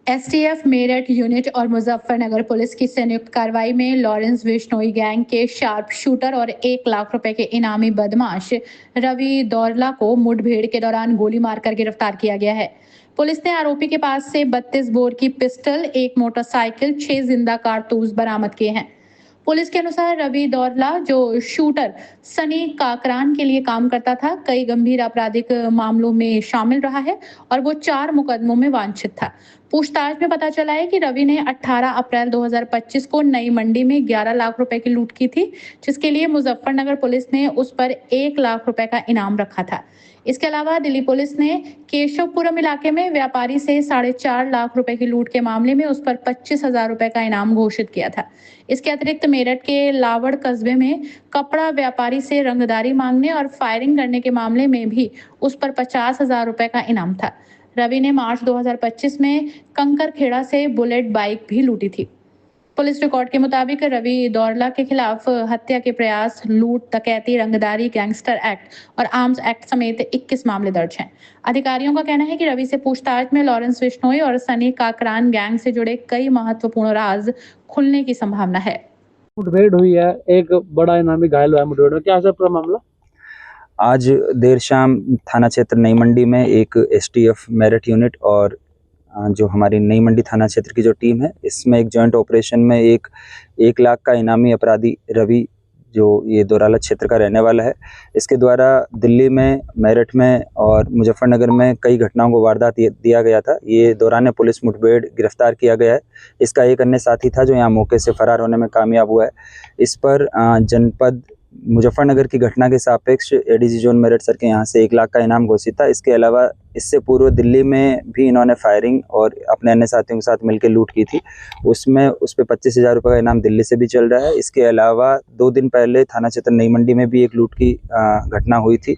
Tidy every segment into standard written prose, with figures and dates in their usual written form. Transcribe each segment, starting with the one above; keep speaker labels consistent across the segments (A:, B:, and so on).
A: STF Meerut unit और Muzaffarnagar police की संयुक्त कार्रवाई में लॉरेंस बिश्नोई गैंग के शार्प शूटर और 1 लाख रुपए के इनामी बदमाश रवि दौरला को मुठभेड़ के दौरान गोली मारकर गिरफ्तार किया गया है। पुलिस ने आरोपी के पास से 32 बोर की पिस्टल, 1 मोटरसाइकिल, 6 जिंदा कारतूस बरामद किए हैं। पुलिस के अनुसार रवि दौरला, जो शूटर सनी काकरान के लिए काम करता था, कई गंभीर आपराधिक मामलों में शामिल रहा है और वो 4 मुकदमों में वांछित था। पूछताछ में पता चला है कि रवि ने 18 अप्रैल 2025 को नई मंडी में 11 लाख रुपए की लूट की थी, जिसके लिए मुजफ्फरनगर पुलिस ने उस पर 1 लाख रुपए का इनाम रखा था। इसके अलावा दिल्ली पुलिस ने केशवपुरम इलाके में व्यापारी से 4.5 लाख रुपए की लूट के मामले में उस पर 25,000 रुपए का इनाम घोषित किया था। इसके अतिरिक्त मेरठ के लावड़ कस्बे में कपड़ा व्यापारी से रंगदारी मांगने और फायरिंग करने के मामले में भी उस पर 50,000 रुपए का इनाम था। रवि ने मार्च 2025 में कंकरखेड़ा से बुलेट बाइक भी लूटी थी। पुलिस रिकॉर्ड के मुताबिक रवि दौरला के खिलाफ हत्या के प्रयास, लूट, डकैती, रंगदारी, गैंगस्टर एक्ट और आर्म्स एक्ट समेत 21 मामले दर्ज हैं। अधिकारियों का कहना है कि रवि से पूछताछ में लॉरेंस बिश्नोई और सनी काकरान गैंग से जुड़े कई महत्वपूर्ण राज खुलने की संभावना है।
B: मुठभेड़ हुई है, एक बड़ा इनामी घायल हुआ है मुठभेड़ में, क्या है पूरा मामला?
C: आज देर शाम थाना क्षेत्र नई मंडी में एक एसटीएफ मेरठ यूनिट और जो हमारी नई मंडी थाना क्षेत्र की जो टीम है, इसमें एक जॉइंट ऑपरेशन में एक लाख का इनामी अपराधी रवि, जो ये दोराला क्षेत्र का रहने वाला है, इसके द्वारा दिल्ली में, मेरठ में और मुजफ्फरनगर में कई घटनाओं को वारदात दिया गया था। ये दौरान पुलिस मुठभेड़ गिरफ्तार किया गया है। इसका एक अन्य साथी था जो यहाँ मौके से फरार होने में कामयाब हुआ है। इस पर जनपद मुजफ्फरनगर की घटना के सापेक्ष एडीजी जोन मेरठ सर के यहाँ से 1 लाख का इनाम घोषित था। इसके अलावा इससे पूर्व दिल्ली में भी इन्होंने फायरिंग और अपने अन्य साथियों के साथ मिलकर लूट की थी। उसमें उस पर 25,000 रुपये का इनाम दिल्ली से भी चल रहा है। इसके अलावा 2 दिन पहले थाना क्षेत्र नई मंडी में भी एक लूट की घटना हुई थी।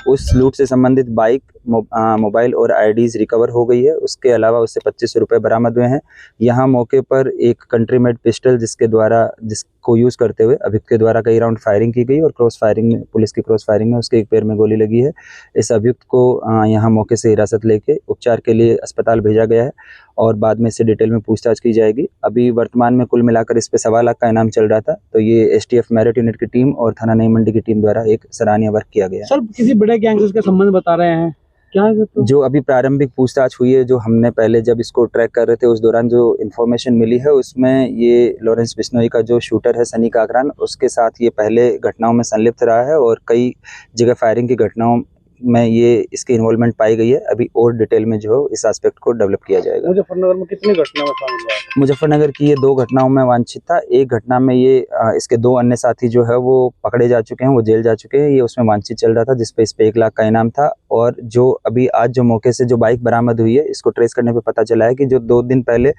C: उस लूट से संबंधित बाइक, मोबाइल और आईडीज रिकवर हो गई है। उसके अलावा उससे 2500 रुपये बरामद हुए हैं। यहाँ मौके पर एक कंट्री मेड पिस्टल जिसको यूज़ करते हुए अभियुक्त के द्वारा कई राउंड फायरिंग की गई और क्रॉस फायरिंग में, पुलिस की क्रॉस फायरिंग में उसके एक पैर में गोली लगी है। इस अभियुक्त को यहाँ मौके से हिरासत लेके उपचार के लिए अस्पताल भेजा गया है और बाद में इससे डिटेल में पूछताछ की जाएगी। अभी वर्तमान में कुल मिलाकर इस पे 1.25 लाख का इनाम चल रहा था। तो ये एसटीएफ मेरठ यूनिट की टीम और थाना नई मंडी की टीम द्वारा एक सराहनीय वर्क किया गया।
B: सर, किसी बड़े गैंग से इसका संबंध बता रहे हैं क्या है? तो
C: जो अभी प्रारंभिक पूछताछ हुई है, जो हमने पहले जब इसको ट्रैक कर रहे थे उस दौरान जो इन्फॉर्मेशन मिली है, उसमें ये लॉरेंस बिश्नोई का जो शूटर है सनी काकरान, उसके साथ ये पहले घटनाओं में संलिप्त रहा है और कई जगह फायरिंग की घटनाओं में ये इसकी इन्वॉल्वमेंट पाई गई है। अभी और डिटेल में जो इस एस्पेक्ट को डेवलप किया जाएगा।
B: मुजफ्फरनगर में कितनी घटनाओं में शामिल हुआ है?
C: मुजफ्फरनगर की ये 2 घटनाओं में वांछित था। एक घटना में ये इसके 2 अन्य साथी जो है वो पकड़े जा चुके हैं, वो जेल जा चुके हैं। ये उसमें वांछित चल रहा था, जिसपे इस पे 1 लाख का इनाम था। और जो अभी आज जो मौके से जो बाइक बरामद हुई है, इसको ट्रेस करने पे पता चला है कि जो 2 दिन पहले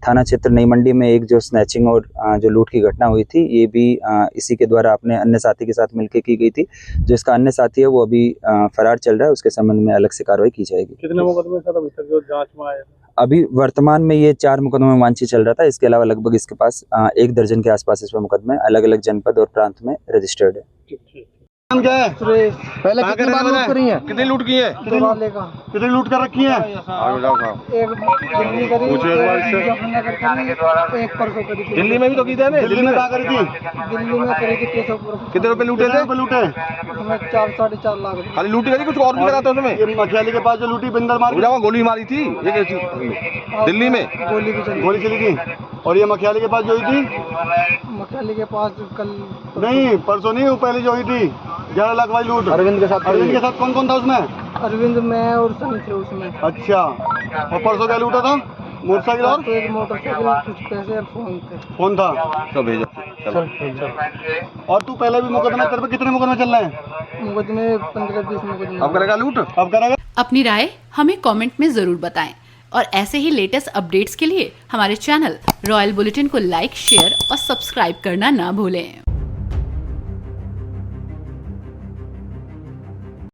C: थाना क्षेत्र नई मंडी में एक जो स्नैचिंग और जो लूट की घटना हुई थी, ये भी इसी के द्वारा अपने अन्य साथी के साथ मिलकर की गई थी। जो इसका अन्य साथी है वो अभी फरार चल रहा है, उसके संबंध में अलग से कार्रवाई की जाएगी।
B: कितने मुकदमे सर अभी तक जो जांच में आए?
C: अभी वर्तमान में ये 4 मुकदमों में वांछित चल रहा था। इसके अलावा लगभग इसके पास 1 दर्जन के आसपास इस पर मुकदमे अलग अलग जनपद और प्रांत में रजिस्टर्ड है।
D: क्या है?
B: पहले कितनी बार लूट करी है?
D: कितनी लूट की है? कितनी लूट कर रखी है? दिल्ली में भी तो की थी। दिल्ली में क्या करी थी?
E: दिल्ली में करी थी केशवपुर।
D: कितने रुपए लूटे थे?
E: उसमें 4-4.5 लाख।
D: खाली लूटी करी, कुछ और भी करा था उसमें?
E: ये मखियाली के पास जो लूटी बंदर मारी,
D: गोली मारी थी दिल्ली में,
E: गोली चली थी।
D: और ये मखियाली के पास जो हुई थी,
E: मखियाली के पास कल
D: नहीं परसों नहीं, वो पहले जो हुई थी 11 लाख वाली लूट
E: अरविंद के साथ
D: कौन कौन था उसमें?
E: अरविंद, मैं और सनी थे उसमें।
D: अच्छा, और परसों क्या लूटा था? मोटरसाइकिल और
E: तो एक मोटरसाइकिल, कुछ पैसे और
D: फोन था। तो भेजो। और तू पहले भी मुकदमा कर पे कितने मुकदमे चल रहे हैं?
E: मुकदमे 15-20 मुकदमे।
D: अब करेगा लूट? अब करेगा।
A: अपनी राय हमें कमेंट में जरूर बताएं और ऐसे ही लेटेस्ट अपडेट्स के लिए हमारे चैनल रॉयल बुलेटिन को लाइक, शेयर और सब्सक्राइब करना ना भूलें।